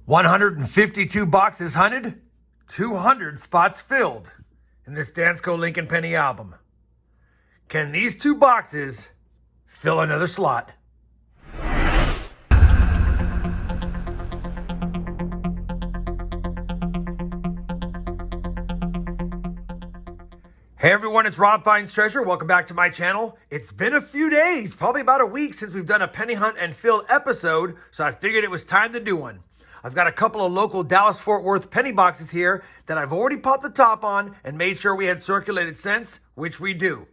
152 boxes hunted, 200 spots filled in this Dansco Lincoln Penny album. Can these two boxes fill another slot? Hey everyone, it's RobFindsTreasure. Welcome back to my channel. It's been a few days, probably about a week since we've done a penny hunt and fill episode, so I figured it was time to do one. I've got a couple of local Dallas-Fort Worth penny boxes here that I've already popped the top on and made sure we had circulated cents, which we do.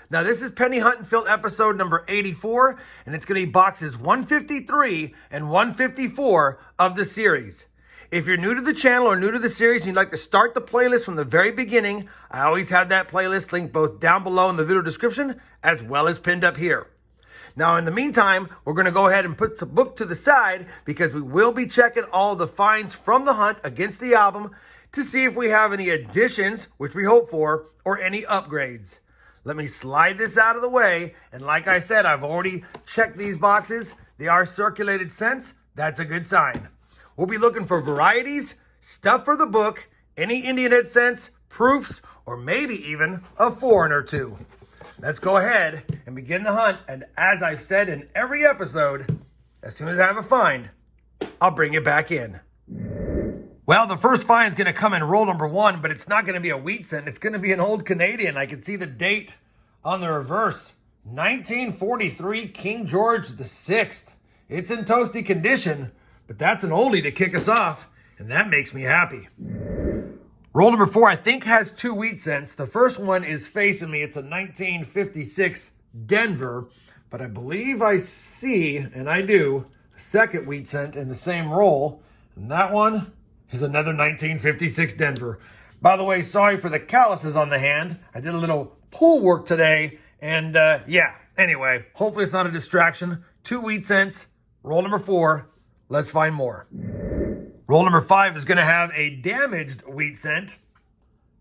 Now this is penny hunt and fill episode number 84, and it's going to be boxes 153 and 154 of the series. If you're new to the channel or new to the series and you'd like to start the playlist from the very beginning, I always have that playlist linked both down below in the video description as well as pinned up here. Now, in the meantime, we're going to go ahead and put the book to the side because we will be checking all the finds from the hunt against the album to see if we have any additions, which we hope for, or any upgrades. Let me slide this out of the way. And like I said, I've already checked these boxes. They are circulated cents. That's a good sign. We'll be looking for varieties, stuff for the book, any Indian head cents, proofs, or maybe even a foreign or two. Let's go ahead and begin the hunt. And as I've said in every episode, as soon as I have a find, I'll bring it back in. Well, the first find is going to come in roll number 1, but it's not going to be a wheat cent. It's going to be an old Canadian. I can see the date on the reverse. 1943 King George VI. It's in toasty condition, but that's an oldie to kick us off, and that makes me happy. Roll number 4, I think, has 2 wheat cents. The first one is facing me. It's a 1956 Denver, but I believe I see, and I do, a second wheat cent in the same roll, and that one is another 1956 Denver. By the way, sorry for the calluses on the hand. I did a little pool work today, and anyway, hopefully it's not a distraction. 2 wheat cents, roll number 4. Let's find more. Roll number 5 is going to have a damaged wheat cent.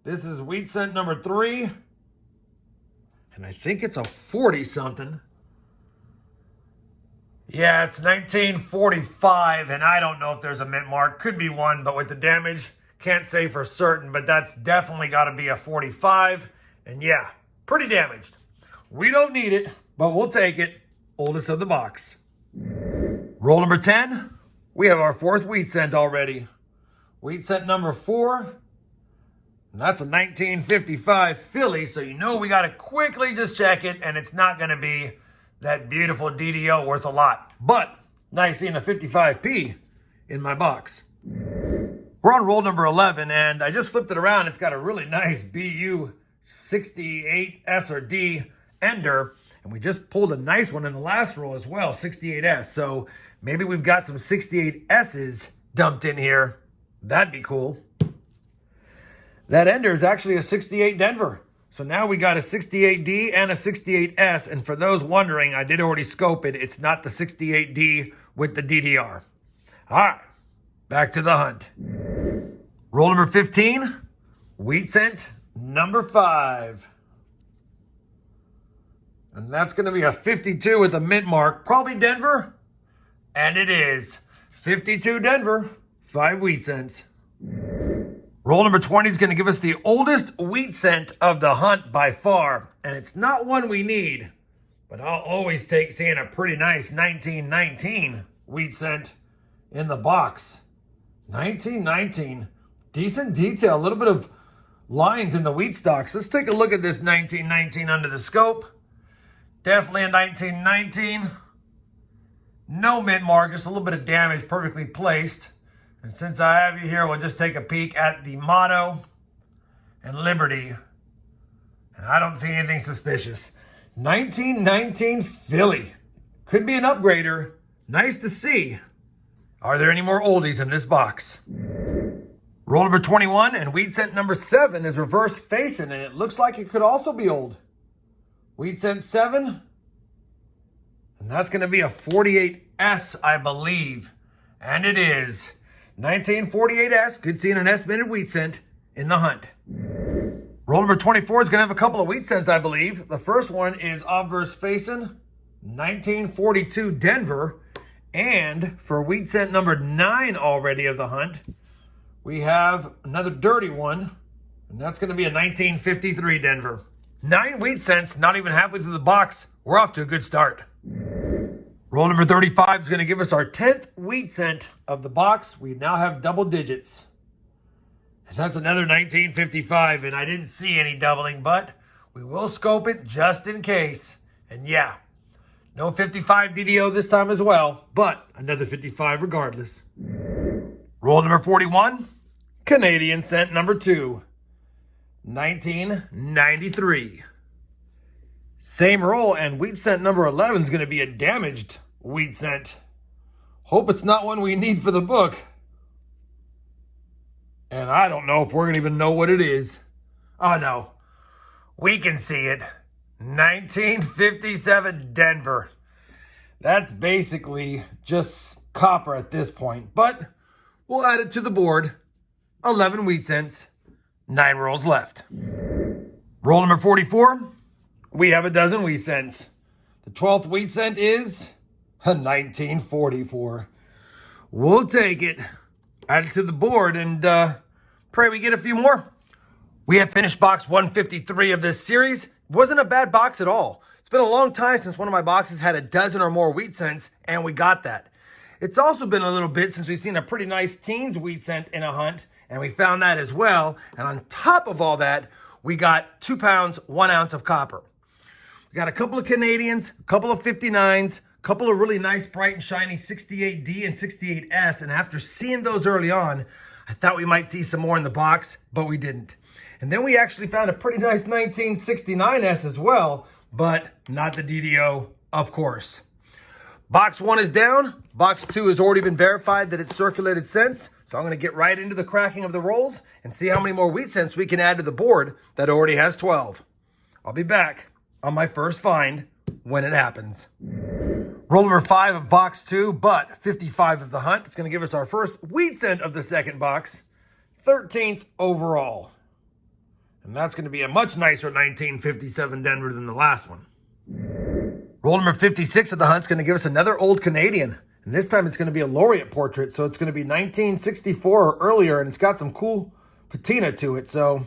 This is wheat cent number 3. And I think it's a 40-something. Yeah, it's 1945, and I don't know if there's a mint mark. Could be one, but with the damage, can't say for certain, but that's definitely got to be a 45. And yeah, pretty damaged. We don't need it, but we'll take it. Oldest of the box. Roll number 10. We have our 4th wheat cent already. Wheat cent number 4. And that's a 1955 Philly, so you know we got to quickly just check it, and it's not going to be that beautiful DDO worth a lot. But nice seeing a 55p in my box. We're on roll number 11, and I just flipped it around. It's got a really nice BU 68S or D ender, and we just pulled a nice one in the last roll as well, 68S. So maybe we've got some 68S's dumped in here. That'd be cool. That ender is actually a 68 Denver. So now we got a 68D and a 68S. And for those wondering, I did already scope it. It's not the 68D with the DDR. All right, back to the hunt. Roll number 15, wheat cent number 5. And that's going to be a 52 with a mint mark. Probably Denver. And it is 52 Denver, 5 wheat cents. Roll number 20 is going to give us the oldest wheat cent of the hunt by far. And it's not one we need, but I'll always take seeing a pretty nice 1919 wheat cent in the box. 1919, decent detail, a little bit of lines in the wheat stalks. Let's take a look at this 1919 under the scope. Definitely a 1919. No mint mark, just a little bit of damage, perfectly placed. And since I have you here, we'll just take a peek at the motto and Liberty. And I don't see anything suspicious. 1919 Philly. Could be an upgrader. Nice to see. Are there any more oldies in this box? Roll number 21 and wheat cent number 7 is reverse facing, and it looks like it could also be old. Wheat cent 7. And that's going to be a 48S, I believe. And it is 1948S. Good seeing an S-minted wheat cent in the hunt. Roll number 24 is going to have a couple of wheat cents, I believe. The first one is obverse facing, 1942 Denver. And for wheat cent number 9 already of the hunt, we have another dirty one, and that's going to be a 1953 Denver. 9 wheat cents, not even halfway through the box. We're off to a good start. Roll number 35 is going to give us our 10th wheat cent of the box. We now have double digits. And that's another 1955, and I didn't see any doubling, but we will scope it just in case. And yeah, no 55 DDO this time as well, but another 55 regardless. Roll number 41, Canadian cent number 2, 1993. Same roll, and wheat cent number 11 is going to be a damaged wheat cent. Hope it's not one we need for the book. And I don't know if we're going to even know what it is. Oh no, we can see it. 1957 Denver. That's basically just copper at this point, but we'll add it to the board. 11 wheat cents, 9 rolls left. Roll number 44, we have a dozen wheat cents. The 12th wheat cent is a 1944. We'll take it, add it to the board, and pray we get a few more. We have finished box 153 of this series. Wasn't a bad box at all. It's been a long time since one of my boxes had a dozen or more wheat cents, and we got that. It's also been a little bit since we've seen a pretty nice teens wheat cent in a hunt, and we found that as well. And on top of all that, we got 2 pounds, 1 ounce of copper. We got a couple of Canadians, a couple of 59s, a couple of really nice, bright and shiny 68D and 68S, and after seeing those early on, I thought we might see some more in the box, but we didn't. And then we actually found a pretty nice 1969S as well, but not the DDO, of course. Box 1 is down. Box 2 has already been verified that it's circulated cents. So I'm going to get right into the cracking of the rolls and see how many more wheat cents we can add to the board that already has 12. I'll be back on my first find when it happens. Roll number 5 of box 2, but 55 of the hunt. It's going to give us our first wheat cent of the second box, 13th overall. And that's going to be a much nicer 1957 Denver than the last one. Roll number 56 of the hunt is going to give us another old Canadian. And this time it's going to be a laureate portrait. So it's going to be 1964 or earlier. And it's got some cool patina to it. So,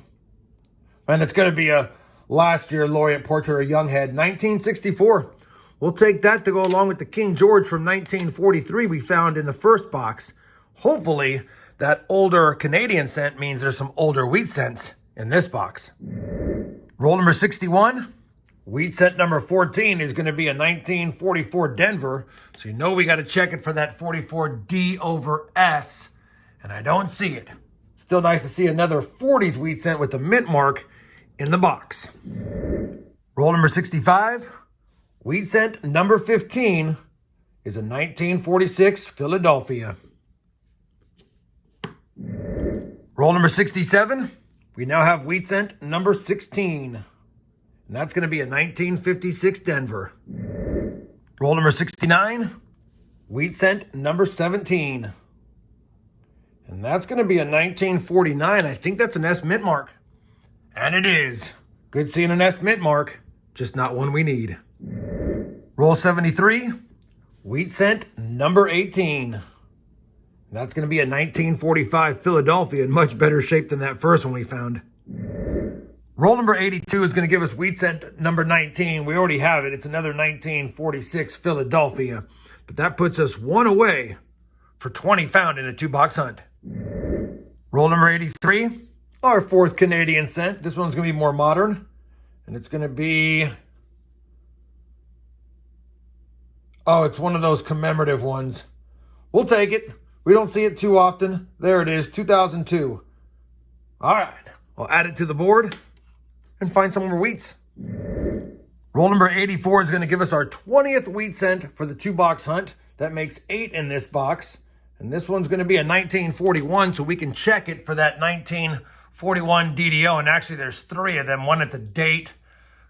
and it's going to be a last year laureate portrait or young head. 1964. We'll take that to go along with the King George from 1943 we found in the first box. Hopefully that older Canadian cent means there's some older wheat cents in this box. Roll number 61. Wheat cent number 14 is going to be a 1944 Denver. So you know we got to check it for that 44D over S. And I don't see it. Still nice to see another 40s wheat cent with the mint mark in the box. Roll number 65. Wheat cent number 15 is a 1946 Philadelphia. Roll number 67. We now have wheat cent number 16. And that's going to be a 1956 Denver. Roll number 69. Wheat cent number 17. And that's going to be a 1949. I think that's an S mint mark. And it is. Good seeing an S mint mark, just not one we need. Roll 73. Wheat cent number 18. That's going to be a 1945 Philadelphia in much better shape than that first one we found. Roll number 82 is going to give us wheat cent number 19. We already have it. It's another 1946 Philadelphia. But that puts us 1 away for 20 found in a 2-box hunt. Roll number 83, our 4th Canadian cent. This one's going to be more modern. And it's going to be... oh, it's one of those commemorative ones. We'll take it. We don't see it too often. There it is, 2002. All right, we'll add it to the board and find some more wheats. Roll number 84 is going to give us our 20th wheat cent for the 2-box hunt. That makes 8 in this box. And this one's going to be a 1941, so we can check it for that 1941 DDO. And actually, there's 3 of them, one at the date.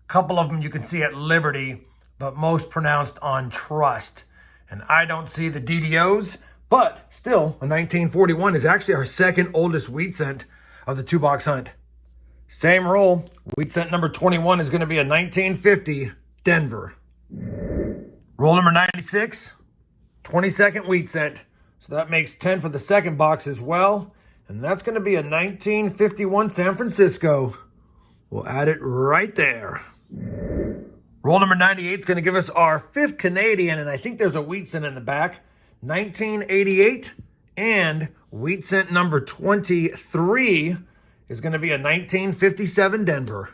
A couple of them you can see at Liberty, but most pronounced on Trust. And I don't see the DDOs. But still, a 1941 is actually our second oldest wheat cent of the 2-box hunt. Same roll. Wheat cent number 21 is going to be a 1950 Denver. Roll number 96. 22nd wheat cent. So that makes 10 for the second box as well. And that's going to be a 1951 San Francisco. We'll add it right there. Roll number 98 is going to give us our 5th Canadian, and I think there's a wheat cent in the back. 1988, and wheat cent number 23 is going to be a 1957 Denver.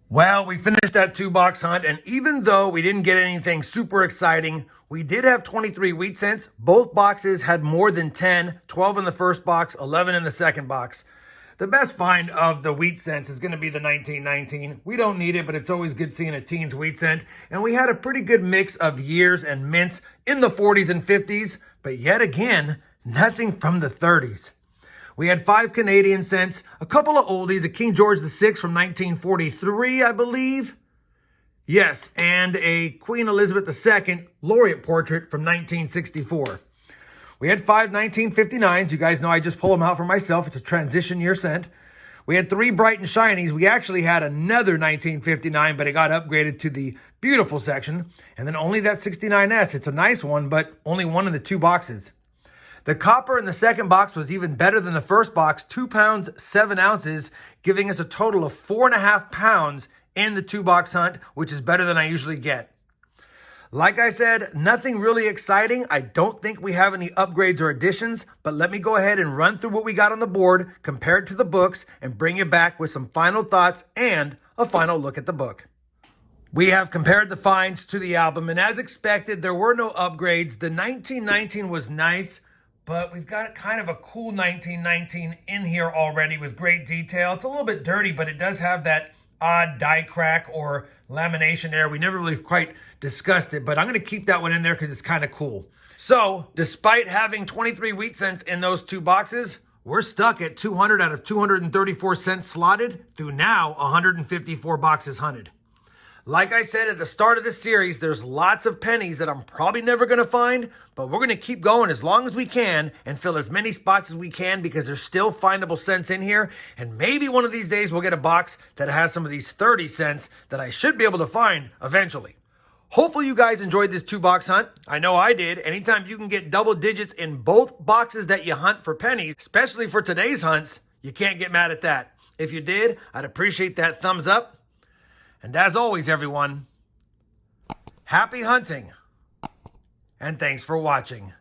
Well, we finished that 2-box hunt, and even though we didn't get anything super exciting, we did have 23 wheat cents. Both boxes had more than 10, 12 in the first box, 11 in the second box. The best find of the wheat cents is going to be the 1919. We don't need it, but it's always good seeing a teens wheat cent. And we had a pretty good mix of years and mints in the 40s and 50s, but yet again, nothing from the 30s. We had 5 Canadian cents, a couple of oldies, a King George VI from 1943, I believe. Yes, and a Queen Elizabeth II laureate portrait from 1964. We had 5 1959s. You guys know I just pull them out for myself. It's a transition year cent. We had 3 bright and shinies. We actually had another 1959, but it got upgraded to the beautiful section. And then only that 69S. It's a nice one, but only one in the 2 boxes. The copper in the second box was even better than the first box, 2 pounds, 7 ounces, giving us a total of 4.5 pounds in the 2-box hunt, which is better than I usually get. Like I said, nothing really exciting. I don't think we have any upgrades or additions, but let me go ahead and run through what we got on the board, compare it to the books, and bring you back with some final thoughts and a final look at the book. We have compared the finds to the album, and as expected, there were no upgrades. The 1919 was nice, but we've got kind of a cool 1919 in here already with great detail. It's a little bit dirty, but it does have that odd die crack or lamination there. We never really quite discussed it, but I'm going to keep that one in there because it's kind of cool. So despite having 23 wheat cents in those 2 boxes, we're stuck at 200 out of 234 cents slotted through now 154 boxes hunted. Like I said at the start of this series, there's lots of pennies that I'm probably never going to find, but we're going to keep going as long as we can and fill as many spots as we can because there's still findable cents in here. And maybe one of these days we'll get a box that has some of these 30 cents that I should be able to find eventually. Hopefully you guys enjoyed this 2-box hunt. I know I did. Anytime you can get double digits in both boxes that you hunt for pennies, especially for today's hunts, you can't get mad at that. If you did, I'd appreciate that thumbs up. And as always, everyone, happy hunting, and thanks for watching.